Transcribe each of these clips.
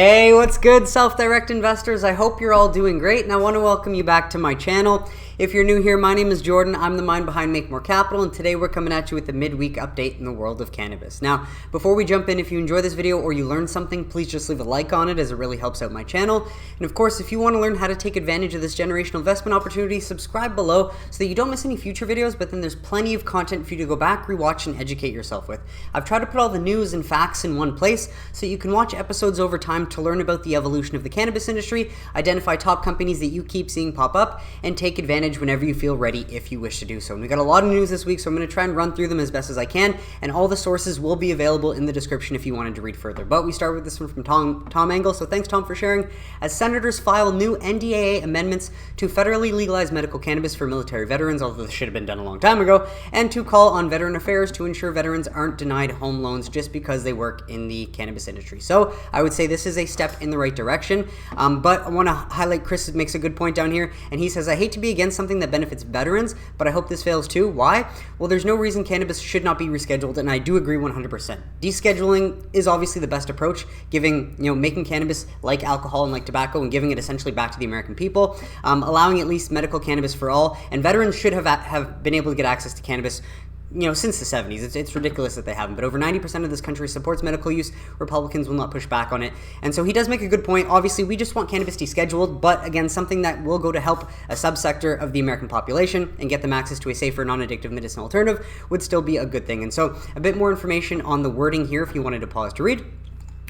Hey, what's good, self-direct investors? I hope you're all doing great, and I want to welcome you back to my channel. If you're new here, my name is Jordan. I'm the mind behind Make More Capital, and today we're coming at you with a midweek update in the world of cannabis. Now, before we jump in, if you enjoy this video or you learned something, please just leave a like on it as it really helps out my channel. And of course, if you want to learn how to take advantage of this generational investment opportunity, subscribe below so that you don't miss any future videos, but then there's plenty of content for you to go back, rewatch, and educate yourself with. I've tried to put all the news and facts in one place so you can watch episodes over time to learn about the evolution of the cannabis industry, identify top companies that you keep seeing pop up, and take advantage whenever you feel ready if you wish to do so. And we got a lot of news this week, so I'm going to try and run through them as best as I can, and all the sources will be available in the description if you wanted to read further. But we start with this one from Tom Engel, so thanks Tom for sharing. As senators file new NDAA amendments to federally legalize medical cannabis for military veterans, although this should have been done a long time ago, and to call on veteran affairs to ensure veterans aren't denied home loans just because they work in the cannabis industry. So I would say this is a step in the right direction, but I want to highlight Chris makes a good point down here, and he says, I hate to be against something that benefits veterans, but I hope this fails too. Why? Well, there's no reason cannabis should not be rescheduled, and I do agree 100%. Descheduling is obviously the best approach, making cannabis like alcohol and like tobacco and giving it essentially back to the American people, allowing at least medical cannabis for all, and veterans should have been able to get access to cannabis since the 70s. It's ridiculous that they haven't, but over 90% of this country supports medical use. Republicans will not push back on it. And so he does make a good point. Obviously, we just want cannabis descheduled, but again, something that will go to help a subsector of the American population and get them access to a safer, non-addictive medicinal alternative would still be a good thing. And so a bit more information on the wording here if you wanted to pause to read.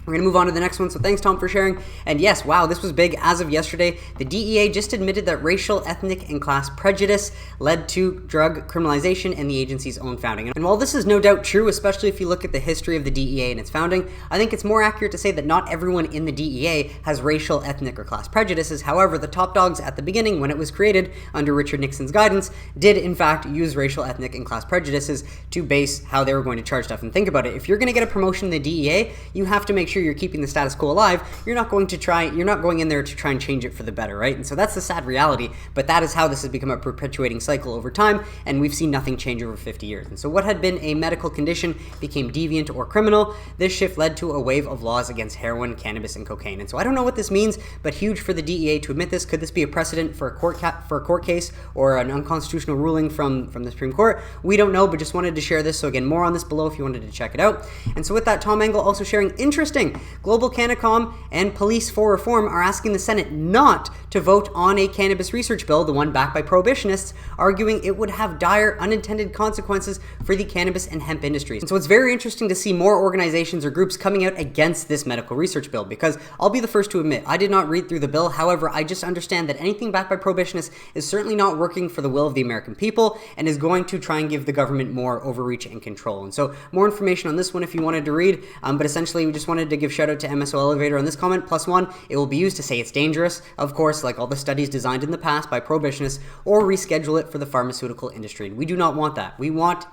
We're going to move on to the next one, so thanks, Tom, for sharing. And yes, wow, this was big. As of yesterday, the DEA just admitted that racial, ethnic, and class prejudice led to drug criminalization and the agency's own founding. And while this is no doubt true, especially if you look at the history of the DEA and its founding, I think it's more accurate to say that not everyone in the DEA has racial, ethnic, or class prejudices. However, the top dogs at the beginning, when it was created under Richard Nixon's guidance, did in fact use racial, ethnic, and class prejudices to base how they were going to charge stuff. And think about it, if you're going to get a promotion in the DEA, you have to make sure you're keeping the status quo alive. You're not going in there to try and change it for the better, right? And so that's the sad reality, but that is how this has become a perpetuating cycle over time, and we've seen nothing change over 50 years. And so what had been a medical condition became deviant or criminal. This shift led to a wave of laws against heroin, cannabis, and cocaine. And so I don't know what this means, but huge for the DEA to admit this. Could this be a precedent for a court case or an unconstitutional ruling from the Supreme Court? We don't know, but just wanted to share this. So again, more on this below if you wanted to check it out. And so with that, Tom Engel also sharing interesting. Global Canacom and Police for Reform are asking the Senate not to vote on a cannabis research bill, the one backed by prohibitionists, arguing it would have dire unintended consequences for the cannabis and hemp industries. And so it's very interesting to see more organizations or groups coming out against this medical research bill, because I'll be the first to admit, I did not read through the bill. However, I just understand that anything backed by prohibitionists is certainly not working for the will of the American people and is going to try and give the government more overreach and control. And so more information on this one if you wanted to read, but essentially we just wanted to give shout out to MSOS Elevator on this comment. +1, it will be used to say it's dangerous, of course, like all the studies designed in the past by prohibitionists, or reschedule it for the pharmaceutical industry. And we do not want that. We want,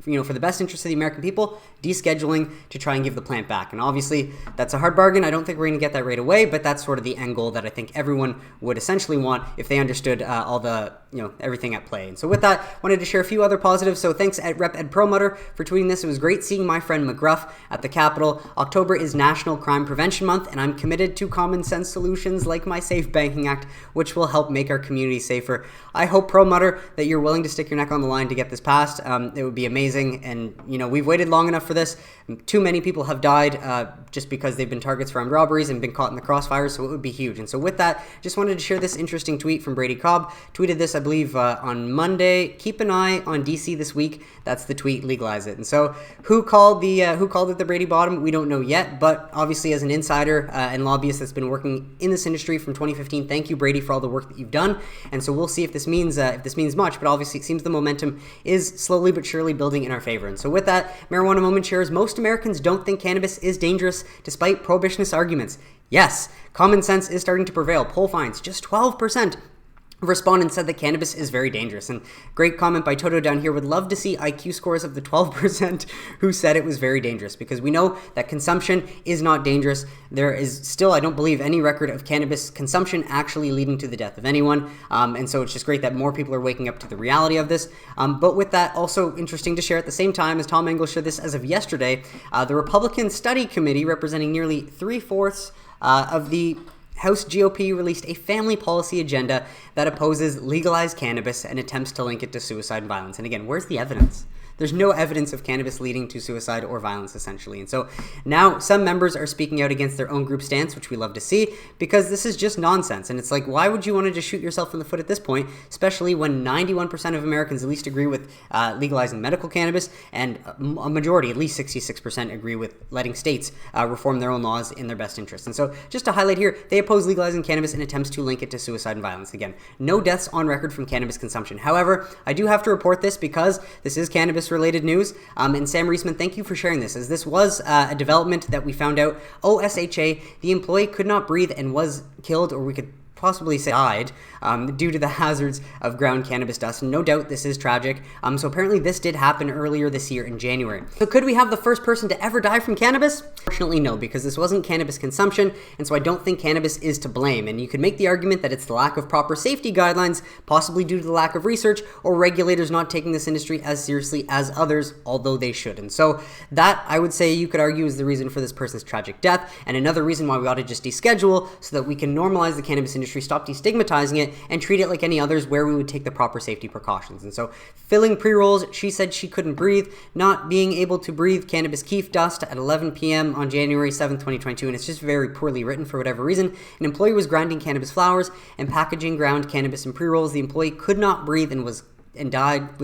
for the best interest of the American people, descheduling to try and give the plant back. And obviously, that's a hard bargain. I don't think we're going to get that right away, but that's sort of the end goal that I think everyone would essentially want if they understood all the, everything at play. And so with that, wanted to share a few other positives. So thanks at Rep Ed Perlmutter for tweeting this. It was great seeing my friend McGruff at the Capitol. October is National Crime Prevention Month, and I'm committed to common sense solutions like my Safe Banking Act, which will help make our community safer. I hope, Perlmutter, that you're willing to stick your neck on the line to get this passed. It would be amazing. And, we've waited long enough for this. Too many people have died just because they've been targets for armed robberies and been caught in the crossfire, so it would be huge. And so with that, just wanted to share this interesting tweet from Brady Cobb. Tweeted this, I believe, on Monday. Keep an eye on DC this week. That's the tweet, legalize it. And so who called it the Brady bottom? We don't know yet, but obviously as an insider and lobbyist that's been working in this industry from 2015, thank you, Brady, for all the work that you've done. And so we'll see if this means much, but obviously it seems the momentum is slowly but surely building in our favor. And so with that, Marijuana Moment shares, most Americans don't think cannabis is dangerous despite prohibitionist arguments. Yes, common sense is starting to prevail. Poll finds just 12% respondents said that cannabis is very dangerous. And great comment by Toto down here. Would love to see IQ scores of the 12% who said it was very dangerous, because we know that consumption is not dangerous. There is still, I don't believe, any record of cannabis consumption actually leading to the death of anyone. And so it's just great that more people are waking up to the reality of this. But with that, also interesting to share at the same time, as Tom Engel shared this as of yesterday, the Republican Study Committee, representing nearly 3/4 of the House GOP released a family policy agenda that opposes legalized cannabis and attempts to link it to suicide and violence. And again, where's the evidence? There's no evidence of cannabis leading to suicide or violence, essentially. And so now some members are speaking out against their own group stance, which we love to see, because this is just nonsense. And it's like, why would you want to just shoot yourself in the foot at this point, especially when 91% of Americans at least agree with legalizing medical cannabis, and a majority, at least 66%, agree with letting states reform their own laws in their best interest. And so just to highlight here, they oppose legalizing cannabis and attempts to link it to suicide and violence. Again, no deaths on record from cannabis consumption. However, I do have to report this because this is cannabis related news. And Sam Reisman, thank you for sharing this, as this was a development that we found out. OSHA, the employee could not breathe and was killed, or we could possibly say died, due to the hazards of ground cannabis dust. And no doubt this is tragic. So apparently this did happen earlier this year in January. So could we have the first person to ever die from cannabis? Fortunately, no, because this wasn't cannabis consumption, and so I don't think cannabis is to blame. And you could make the argument that it's the lack of proper safety guidelines, possibly due to the lack of research, or regulators not taking this industry as seriously as others, although they should. And so that, I would say, you could argue is the reason for this person's tragic death, and another reason why we ought to just deschedule so that we can normalize the cannabis industry, stop destigmatizing it, and treat it like any others, where we would take the proper safety precautions. And so filling pre-rolls, she said she couldn't breathe, not being able to breathe cannabis keef dust at 11 p.m. on January 7th, 2022, and it's just very poorly written for whatever reason. An employee was grinding cannabis flowers and packaging ground cannabis in pre-rolls. The employee could not breathe and was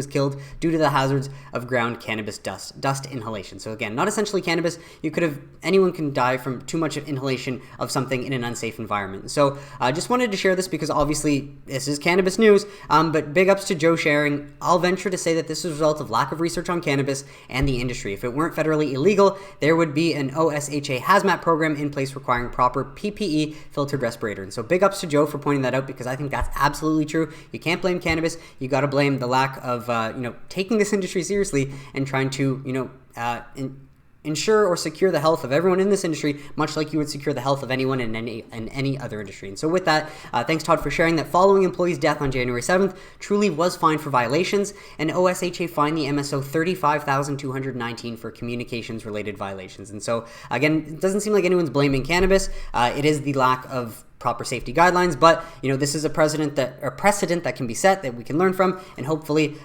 killed due to the hazards of ground cannabis dust inhalation. So again, not essentially cannabis. Anyone can die from too much inhalation of something in an unsafe environment. So I just wanted to share this because obviously this is cannabis news, but big ups to Joe sharing. I'll venture to say that this is a result of lack of research on cannabis and the industry. If it weren't federally illegal, there would be an OSHA hazmat program in place requiring proper PPE filtered respirator. And so big ups to Joe for pointing that out, because I think that's absolutely true. You can't blame cannabis. You got to blame the lack of taking this industry seriously and trying to ensure or secure the health of everyone in this industry, much like you would secure the health of anyone in any other industry. And so with that, thanks Todd for sharing that. Following employee's death on January 7th, Trulieve was fined for violations, and OSHA fined the MSO $35,219 for communications related violations. And so again, it doesn't seem like anyone's blaming cannabis. It is the lack of proper safety guidelines, but this is a precedent that can be set, that we can learn from, and hopefully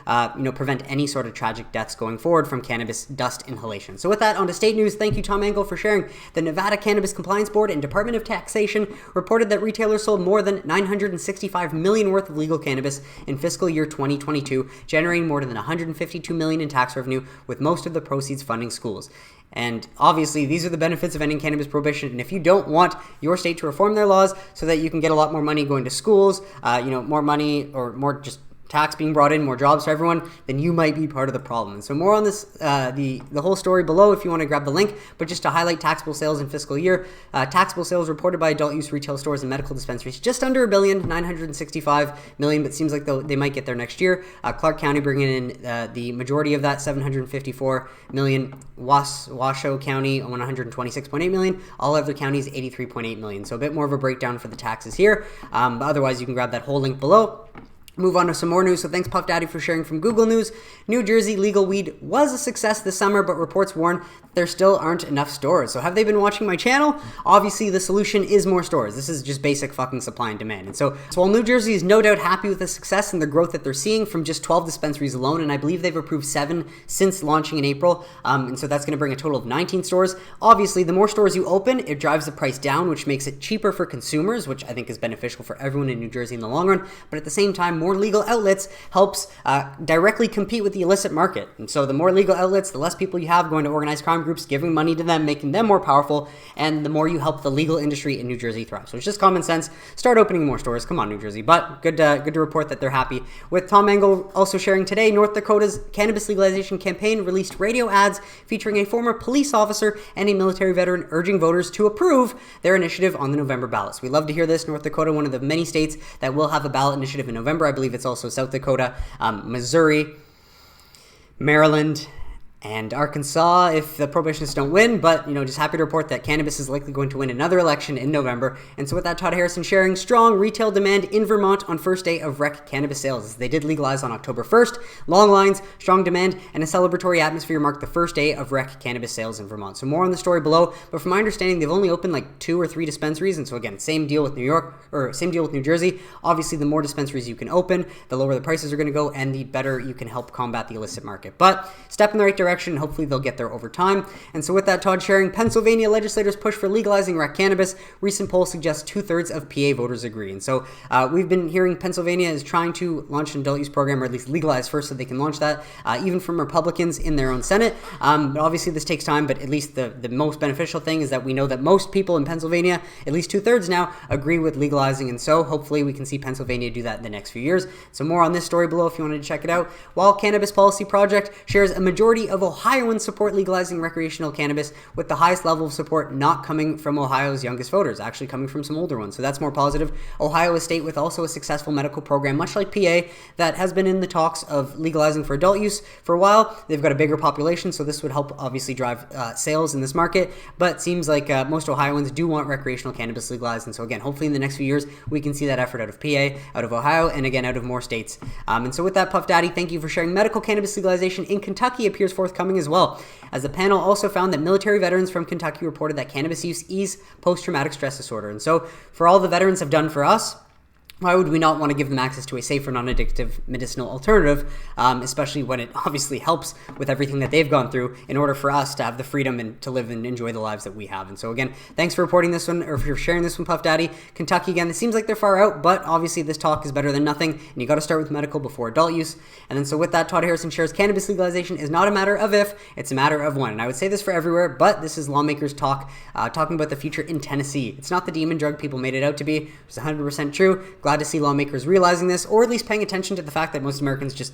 prevent any sort of tragic deaths going forward from cannabis dust inhalation. So with that, on to state news. Thank you, Tom Engel, for sharing. The Nevada Cannabis Compliance Board and Department of Taxation reported that retailers sold more than $965 million worth of legal cannabis in fiscal year 2022, generating more than $152 million in tax revenue, with most of the proceeds funding schools. And obviously, these are the benefits of ending cannabis prohibition. And if you don't want your state to reform their laws so that you can get a lot more money going to schools, more money or more just tax being brought in, more jobs for everyone, then you might be part of the problem. And so more on this, the whole story below if you want to grab the link. But just to highlight taxable sales in fiscal year, taxable sales reported by adult use retail stores and medical dispensaries, just under $1 billion, $965 million, but it seems like they might get there next year. Clark County bringing in the majority of that, $754 million. Washoe County, $126.8 million. All other counties, $83.8 million. So a bit more of a breakdown for the taxes here. But otherwise, you can grab that whole link below. Move on to some more news. So thanks Puff Daddy for sharing from Google News. New Jersey legal weed was a success this summer, but reports warn there still aren't enough stores. So have they been watching my channel? Obviously the solution is more stores. This is just basic fucking supply and demand. And so while New Jersey is no doubt happy with the success and the growth that they're seeing from just 12 dispensaries alone, and I believe they've approved 7 since launching in April, and so that's going to bring a total of 19 stores. Obviously, the more stores you open, it drives the price down, which makes it cheaper for consumers, which I think is beneficial for everyone in New Jersey in the long run. But at the same time, more legal outlets helps directly compete with the illicit market. And so the more legal outlets, the less people you have going to organized crime groups, giving money to them, making them more powerful, and the more you help the legal industry in New Jersey thrive. So it's just common sense. Start opening more stores. Come on, New Jersey. But good to report that they're happy. With Tom Engel also sharing today, North Dakota's cannabis legalization campaign released radio ads featuring a former police officer and a military veteran urging voters to approve their initiative on the November ballots. We love to hear this. North Dakota, one of the many states that will have a ballot initiative in November. I believe it's also South Dakota, Missouri, Maryland, And Arkansas, if the Prohibitionists don't win, but, just happy to report that cannabis is likely going to win another election in November. And so with that, Todd Harrison sharing strong retail demand in Vermont on first day of rec cannabis sales. They did legalize on October 1st. Long lines, strong demand, and a celebratory atmosphere marked the first day of rec cannabis sales in Vermont. So more on the story below, but from my understanding, they've only opened like 2 or 3 dispensaries. And so again, same deal with New York, or same deal with New Jersey. Obviously, the more dispensaries you can open, the lower the prices are going to go, and the better you can help combat the illicit market. But step in the right direction, and hopefully they'll get there over time. And so with that, Todd sharing, Pennsylvania legislators push for legalizing rec cannabis. Recent poll suggests 2/3 of PA voters agree. And so we've been hearing Pennsylvania is trying to launch an adult use program, or at least legalize first so they can launch that, even from Republicans in their own Senate. But obviously this takes time, but at least the most beneficial thing is that we know that most people in Pennsylvania, at least 2/3 now, agree with legalizing. And so hopefully we can see Pennsylvania do that in the next few years. So more on this story below if you wanted to check it out. While Cannabis Policy Project shares a majority of Ohioans support legalizing recreational cannabis, with the highest level of support not coming from Ohio's youngest voters, actually coming from some older ones. So that's more positive. Ohio is a state with also a successful medical program, much like PA, that has been in the talks of legalizing for adult use for a while. They've got a bigger population, so this would help obviously drive sales in this market, but seems like most Ohioans do want recreational cannabis legalized. And so again, hopefully in the next few years, we can see that effort out of PA, out of Ohio, and again, out of more states. And so with that, Puff Daddy, thank you for sharing. Medical cannabis legalization in Kentucky appears forthcoming as well, as the panel also found that military veterans from Kentucky reported that cannabis use ease post-traumatic stress disorder. And so for all the veterans have done for us, why would we not want to give them access to a safer, non-addictive medicinal alternative, especially when it obviously helps with everything that they've gone through in order for us to have the freedom and to live and enjoy the lives that we have. And so again, thanks for reporting this one, or for sharing this one, Puff Daddy. Kentucky, again, it seems like they're far out, but obviously this talk is better than nothing, and you got to start with medical before adult use. And then so with that, Todd Harrison shares cannabis legalization is not a matter of if, it's a matter of when. And I would say this for everywhere, but this is lawmakers talk, talking about the future in Tennessee. It's not the demon drug people made it out to be. It's 100% true. Glad to see lawmakers realizing this, or at least paying attention to the fact that most Americans just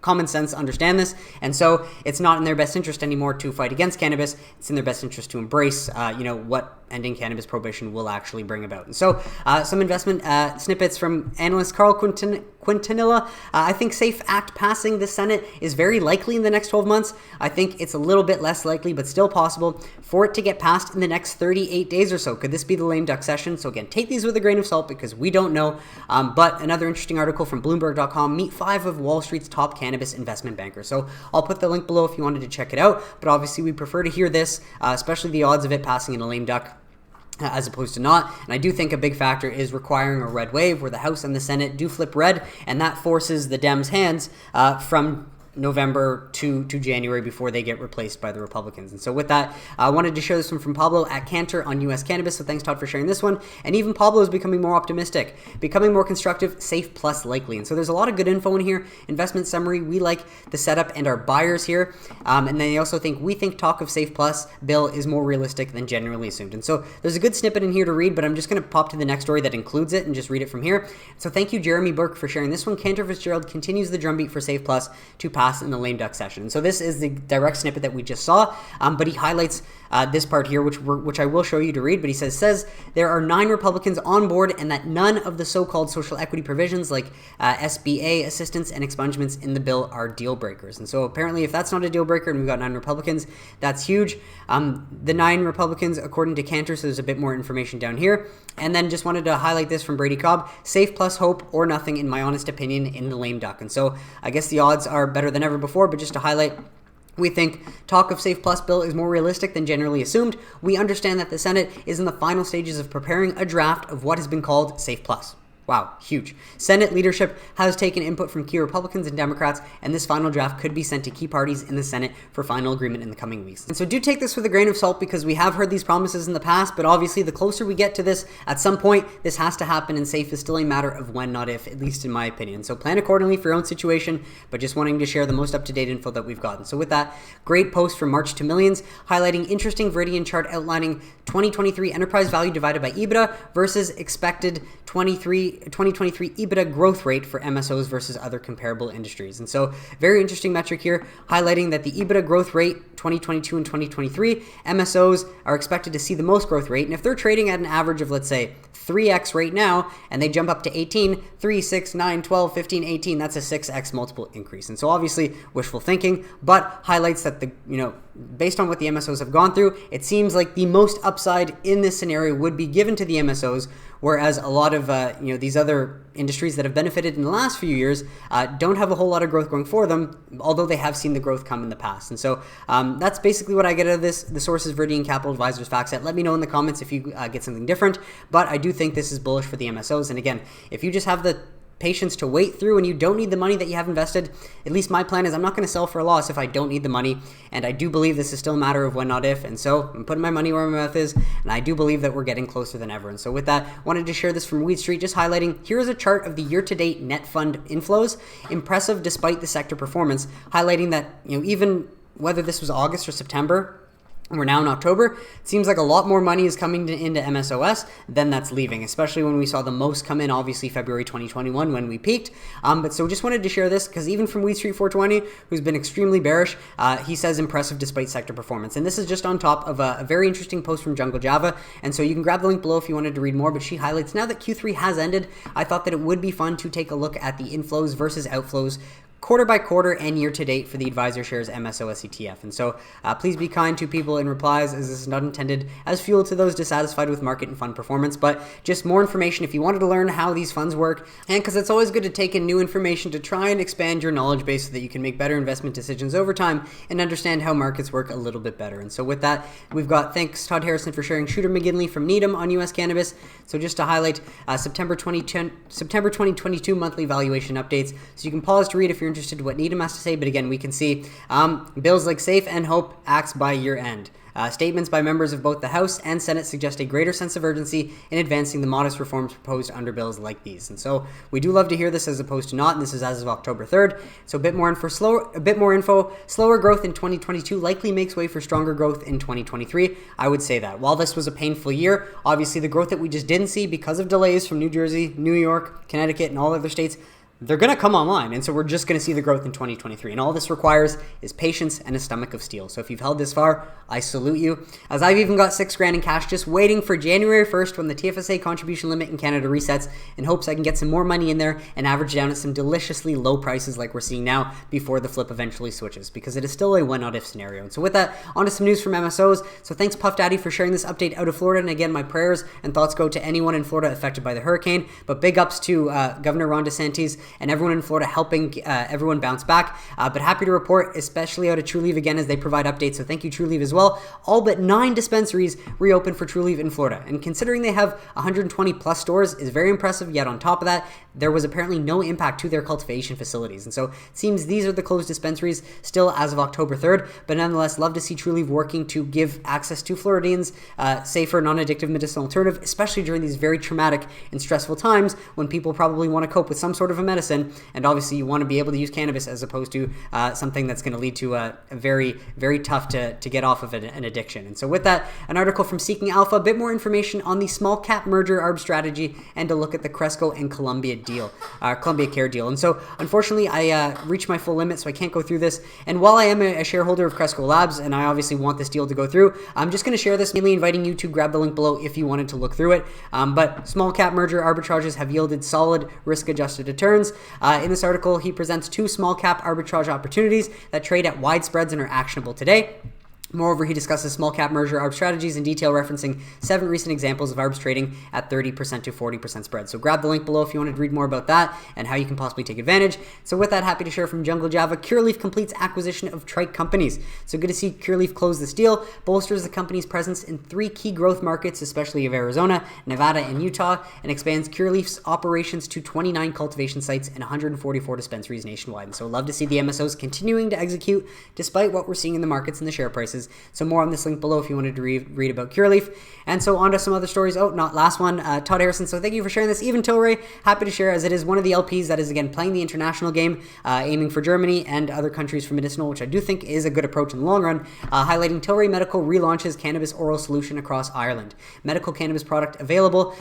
common sense understand this, and so it's not in their best interest anymore to fight against cannabis. It's in their best interest to embrace, what ending cannabis prohibition will actually bring about. And so some investment snippets from analyst Carl Quintilla. I think SAFE Act passing the Senate is very likely in the next 12 months. I think it's a little bit less likely, but still possible for it to get passed in the next 38 days or so. Could this be the lame duck session? So again, take these with a grain of salt because we don't know. But another interesting article from Bloomberg.com, meet 5 of Wall Street's top cannabis investment bankers. So I'll put the link below if you wanted to check it out. But obviously we prefer to hear this, especially the odds of it passing in a lame duck, as opposed to not. And I do think a big factor is requiring a red wave where the House and the Senate do flip red, and that forces the Dems' hands from November to January before they get replaced by the Republicans. And so with that, I wanted to show this one from Pablo at Cantor on U.S. Cannabis. So thanks, Todd, for sharing this one. And even Pablo is becoming more optimistic, becoming more constructive, safe plus likely. And so there's a lot of good info in here. Investment summary, we like the setup and our buyers here. And then they also think, we think talk of safe plus bill is more realistic than generally assumed. And so there's a good snippet in here to read, but I'm just going to pop to the next story that includes it and just read it from here. So thank you, Jeremy Burke, for sharing this one. Cantor Fitzgerald continues the drumbeat for safe plus to pass in the lame duck session. So this is the direct snippet that we just saw, but he highlights this part here, which I will show you to read. But he says there are 9 Republicans on board, and that none of the so-called social equity provisions like SBA assistance and expungements in the bill are deal breakers. And so apparently, if that's not a deal breaker, and we've got 9 Republicans, that's huge. The 9 Republicans, according to Cantor, so there's a bit more information down here. And then just wanted to highlight this from Brady Cobb: safe plus hope or nothing, in my honest opinion, in the lame duck. And so I guess the odds are better than ever before, but just to highlight, we think talk of Safe Plus bill is more realistic than generally assumed. We understand that the Senate is in the final stages of preparing a draft of what has been called Safe Plus. Wow, huge. Senate leadership has taken input from key Republicans and Democrats, and this final draft could be sent to key parties in the Senate for final agreement in the coming weeks. And so do take this with a grain of salt, because we have heard these promises in the past, but obviously the closer we get to this, at some point, this has to happen, and safe is still a matter of when, not if, at least in my opinion. So plan accordingly for your own situation, but just wanting to share the most up-to-date info that we've gotten. So with that, great post from March to Millions, highlighting interesting Virdian chart outlining 2023 enterprise value divided by EBITDA versus expected 23 2023 EBITDA growth rate for MSOs versus other comparable industries. And so very interesting metric here, highlighting that the EBITDA growth rate 2022 and 2023, MSOs are expected to see the most growth rate. And if they're trading at an average of, let's say, 3x right now, and they jump up to 18, 3, 6, 9, 12, 15, 18, that's a 6x multiple increase. And so obviously wishful thinking, but highlights that based on what the MSOs have gone through, it seems like the most upside in this scenario would be given to the MSOs, whereas a lot of these other industries that have benefited in the last few years don't have a whole lot of growth going for them, although they have seen the growth come in the past. And so that's basically what I get out of this. The source is Virdian Capital Advisors FactSet. Let me know in the comments if you get something different, but I do think this is bullish for the MSOs. And again, if you just have the patience to wait through and you don't need the money that you have invested, at least my plan is I'm not going to sell for a loss if I don't need the money. And I do believe this is still a matter of when, not if. And so I'm putting my money where my mouth is, and I do believe that we're getting closer than ever. And so with that, wanted to share this from Weed Street, just highlighting, here is a chart of the year-to-date net fund inflows, impressive despite the sector performance, highlighting that even whether this was August or September, we're now in October, it seems like a lot more money is coming into MSOS than that's leaving, especially when we saw the most come in, obviously, February 2021 when we peaked. But so just wanted to share this because even from Weed Street 420, who's been extremely bearish, he says impressive despite sector performance. And this is just on top of a very interesting post from Jungle Java. And so you can grab the link below if you wanted to read more, but she highlights now that Q3 has ended, I thought that it would be fun to take a look at the inflows versus outflows quarter by quarter and year to date for the Advisor Shares MSOS ETF. And so please be kind to people in replies, as this is not intended as fuel to those dissatisfied with market and fund performance, but just more information if you wanted to learn how these funds work. And because it's always good to take in new information to try and expand your knowledge base so that you can make better investment decisions over time and understand how markets work a little bit better. And so with that, we've got thanks Todd Harrison for sharing Shooter McGinley from Needham on US Cannabis. So just to highlight September 2022 monthly valuation updates. So you can pause to read if you're interested in what Needham has to say, but again, we can see bills like SAFE and HOPE acts by year end. Statements by members of both the House and Senate suggest a greater sense of urgency in advancing the modest reforms proposed under bills like these. And so we do love to hear this as opposed to not, and this is as of October 3rd. So a bit more info. Slower growth in 2022 likely makes way for stronger growth in 2023. I would say that. While this was a painful year, obviously the growth that we just didn't see because of delays from New Jersey, New York, Connecticut, and all other states, they're going to come online, and so we're just going to see the growth in 2023. And all this requires is patience and a stomach of steel. So if you've held this far, I salute you, as I've even got $6,000 in cash just waiting for January 1st when the TFSA contribution limit in Canada resets, in hopes I can get some more money in there and average down at some deliciously low prices like we're seeing now before the flip eventually switches, because it is still a when not if scenario. And so with that, on to some news from MSOs. So thanks Puff Daddy for sharing this update out of Florida. And again, my prayers and thoughts go to anyone in Florida affected by the hurricane, but big ups to Governor Ron DeSantis and everyone in Florida helping everyone bounce back. But happy to report, especially out of Trulieve again, as they provide updates. So thank you, Trulieve, as well. All but 9 dispensaries reopened for Trulieve in Florida. And considering they have 120 plus stores is very impressive. Yet on top of that, there was apparently no impact to their cultivation facilities. And so it seems these are the closed dispensaries still as of October 3rd. But nonetheless, love to see Trulieve working to give access to Floridians safer, non-addictive medicinal alternative, especially during these very traumatic and stressful times when people probably want to cope with some sort of a medicine. And obviously you want to be able to use cannabis as opposed to something that's going to lead to a very, very tough to get off of an addiction. And so with that, an article from Seeking Alpha, a bit more information on the small cap merger arb strategy and a look at the Cresco and Colombia Care deal. And so unfortunately I reached my full limit, so I can't go through this. And while I am a shareholder of Cresco Labs and I obviously want this deal to go through, I'm just going to share this, mainly inviting you to grab the link below if you wanted to look through it. But small cap merger arbitrages have yielded solid risk adjusted returns. In this article, he presents 2 small cap arbitrage opportunities that trade at wide spreads and are actionable today. Moreover, he discusses small cap merger arb strategies in detail, referencing 7 recent examples of arbs trading at 30% to 40% spread. So grab the link below if you wanted to read more about that and how you can possibly take advantage. So with that, happy to share from Jungle Java, Curaleaf completes acquisition of Tryke companies. So good to see Curaleaf close this deal, bolsters the company's presence in 3 key growth markets, especially of Arizona, Nevada, and Utah, and expands Curaleaf's operations to 29 cultivation sites and 144 dispensaries nationwide. And so love to see the MSOs continuing to execute despite what we're seeing in the markets and the share prices. So more on this link below if you wanted to read about Curaleaf. And so on to some other stories. Oh, not last one, Todd Harrison. So thank you for sharing this. Even TLRY, happy to share, as it is one of the LPs that is again playing the international game, aiming for Germany and other countries for medicinal, which I do think is a good approach in the long run. Highlighting TLRY Medical relaunches cannabis oral solution across Ireland. Medical cannabis product available.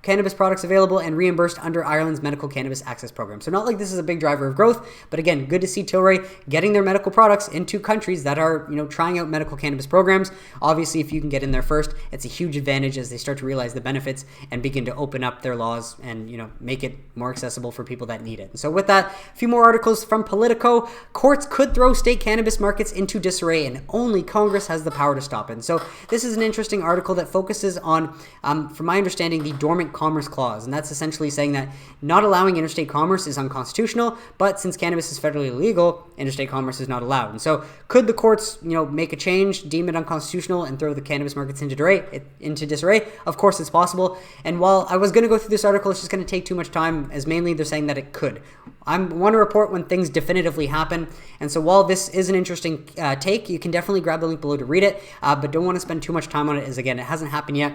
cannabis products available and reimbursed under Ireland's medical cannabis access program. So not like this is a big driver of growth, but again, good to see Tilray getting their medical products into countries that are, trying out medical cannabis programs. Obviously, if you can get in there first, it's a huge advantage as they start to realize the benefits and begin to open up their laws and, make it more accessible for people that need it. And so with that, a few more articles from Politico. Courts could throw state cannabis markets into disarray and only Congress has the power to stop it. And so this is an interesting article that focuses on, from my understanding, the Dormant Commerce Clause. And that's essentially saying that not allowing interstate commerce is unconstitutional, but since cannabis is federally illegal, interstate commerce is not allowed. And so could the courts, make a change, deem it unconstitutional, and throw the cannabis markets into disarray? Of course it's possible. And while I was going to go through this article, it's just going to take too much time, as mainly they're saying that it could. I want to report when things definitively happen. And so while this is an interesting take, you can definitely grab the link below to read it, but don't want to spend too much time on it, as again, it hasn't happened yet.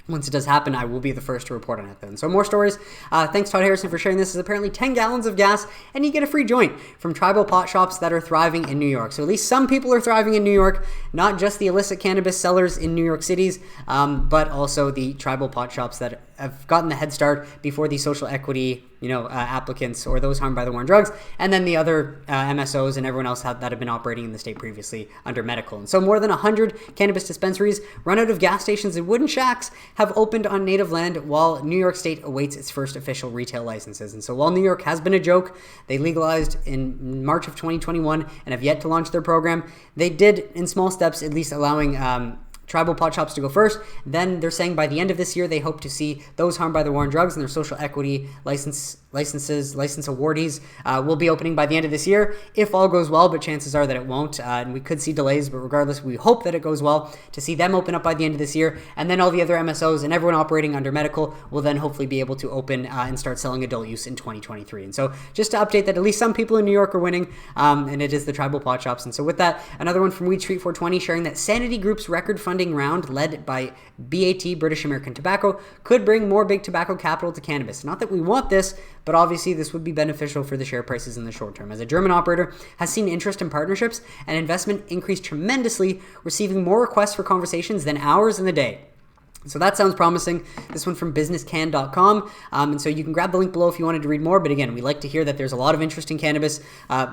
Once it does happen, I will be the first to report on it then. So more stories. Thanks, Todd Harrison, for sharing this. This is apparently 10 gallons of gas, and you get a free joint from tribal pot shops that are thriving in New York. So at least some people are thriving in New York, not just the illicit cannabis sellers in New York cities, but also the tribal pot shops that have gotten the head start before the social equity applicants or those harmed by the war on drugs, and then the other MSOs and everyone else that have been operating in the state previously under medical. And so more than 100 cannabis dispensaries run out of gas stations and wooden shacks have opened on native land while New York State awaits its first official retail licenses. And so while New York has been a joke, they legalized in March of 2021 and have yet to launch their program. They did in small steps, at least allowing tribal pot shops to go first. Then they're saying by the end of this year, they hope to see those harmed by the war on drugs and their social equity license awardees will be opening by the end of this year, if all goes well, but chances are that it won't, and we could see delays, but regardless, we hope that it goes well to see them open up by the end of this year, and then all the other MSOs and everyone operating under medical will then hopefully be able to open and start selling adult use in 2023. And so just to update that at least some people in New York are winning, and it is the tribal pot shops. And so with that, another one from Weed Street 420 sharing that Sanity Group's record funding round led by BAT, British American Tobacco, could bring more big tobacco capital to cannabis. Not that we want this, but obviously this would be beneficial for the share prices in the short term, as a German operator has seen interest in partnerships and investment increase tremendously, receiving more requests for conversations than hours in the day. So that sounds promising. This one from businesscan.com. And so you can grab the link below if you wanted to read more. But again, we like to hear that there's a lot of interest in cannabis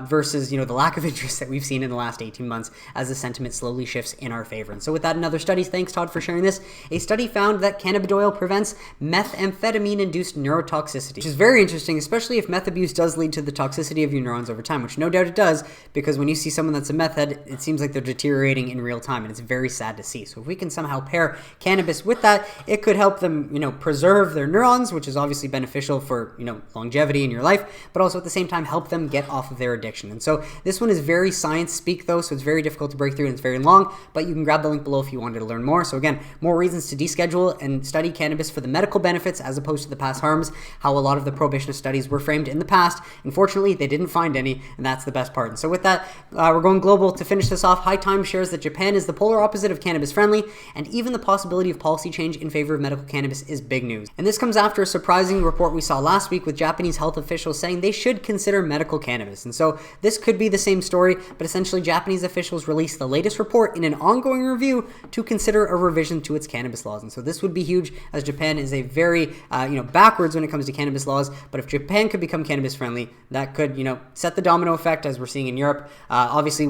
versus, the lack of interest that we've seen in the last 18 months as the sentiment slowly shifts in our favor. And so with that, another study. Thanks, Todd, for sharing this. A study found that cannabidiol prevents methamphetamine-induced neurotoxicity, which is very interesting, especially if meth abuse does lead to the toxicity of your neurons over time, which no doubt it does, because when you see someone that's a meth head, it seems like they're deteriorating in real time, and it's very sad to see. So if we can somehow pair cannabis with that, it could help them, preserve their neurons, which is obviously beneficial for, longevity in your life, but also at the same time help them get off of their addiction. And so this one is very science speak though, so it's very difficult to break through and it's very long, but you can grab the link below if you wanted to learn more. So again, more reasons to deschedule and study cannabis for the medical benefits as opposed to the past harms, how a lot of the prohibitionist studies were framed in the past. Unfortunately, they didn't find any, and that's the best part. And so with that, we're going global to finish this off. High Time shares that Japan is the polar opposite of cannabis friendly, and even the possibility of policy change in favor of medical cannabis is big news. And this comes after a surprising report we saw last week with Japanese health officials saying they should consider medical cannabis. And so this could be the same story, but essentially Japanese officials released the latest report in an ongoing review to consider a revision to its cannabis laws. And so this would be huge, as Japan is a very, backwards when it comes to cannabis laws. But if Japan could become cannabis friendly, that could, set the domino effect as we're seeing in Europe. Obviously,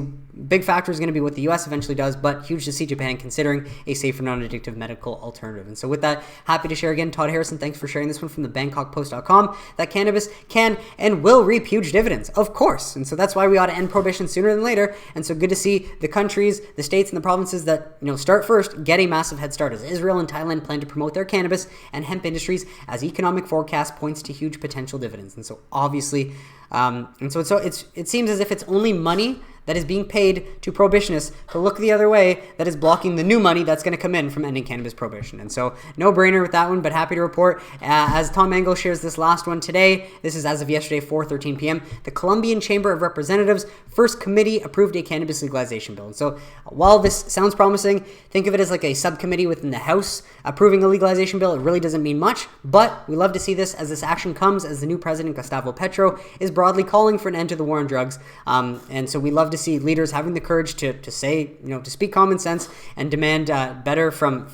big factor is going to be what the US eventually does, but huge to see Japan considering a safer, non-addictive medical alternative. And so with that, happy to share again. Todd Harrison, thanks for sharing this one from the BangkokPost.com, that cannabis can and will reap huge dividends, of course. And so that's why we ought to end prohibition sooner than later. And so good to see the countries, the states, and the provinces that start first get a massive head start, as Israel and Thailand plan to promote their cannabis and hemp industries as economic forecast points to huge potential dividends. And so obviously, it seems as if it's only money that is being paid to prohibitionists to look the other way that is blocking the new money that's going to come in from ending cannabis prohibition. And so no brainer with that one, but happy to report, as Tom Engel shares this last one today, this is as of yesterday, 4:13 p.m., the Colombian Chamber of Representatives first committee approved a cannabis legalization bill. And so while this sounds promising, think of it as like a subcommittee within the House approving a legalization bill. It really doesn't mean much, but we love to see this as this action comes as the new president, Gustavo Petro, is broadly calling for an end to the war on drugs. And so we love to to see leaders having the courage to say, to speak common sense and demand better from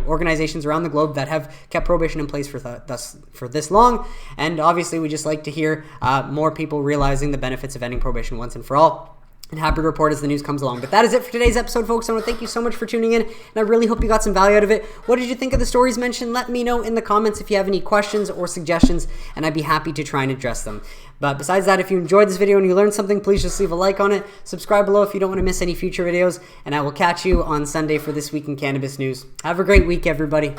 organizations around the globe that have kept prohibition in place for this long. And obviously, we just like to hear more people realizing the benefits of ending prohibition once and for all. And happy to report as the news comes along. But that is it for today's episode, folks. I want to thank you so much for tuning in, and I really hope you got some value out of it. What did you think of the stories mentioned? Let me know in the comments if you have any questions or suggestions, and I'd be happy to try and address them. But besides that, if you enjoyed this video and you learned something, please just leave a like on it. Subscribe below if you don't want to miss any future videos, and I will catch you on Sunday for This Week in Cannabis News. Have a great week, everybody.